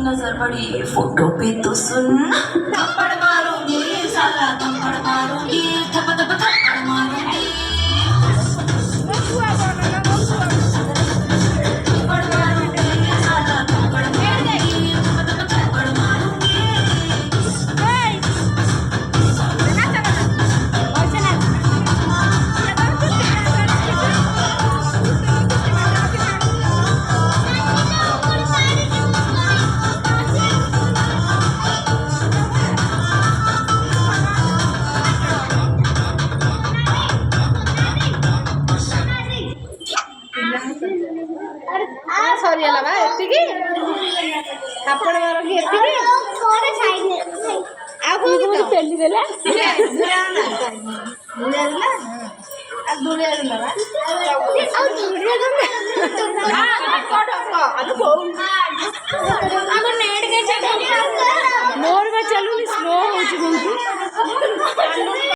नजर पड़ी फोटो पे तो सुन, थप्पड़ मारूंगी साला थप्पड़ मारूंगी, थप थप थप्पड़ मारूंगी, थप्पड़ मारूंगी साला थप्पड़ मारूंगी, थप थप थप्पड़ मारूंगी। ସରିଗଲା ବା ଏତିକି ଆପଣ ମାରନ୍ତି ଏତିକି ଆଉ କଣ ପେଲି ଦେଲା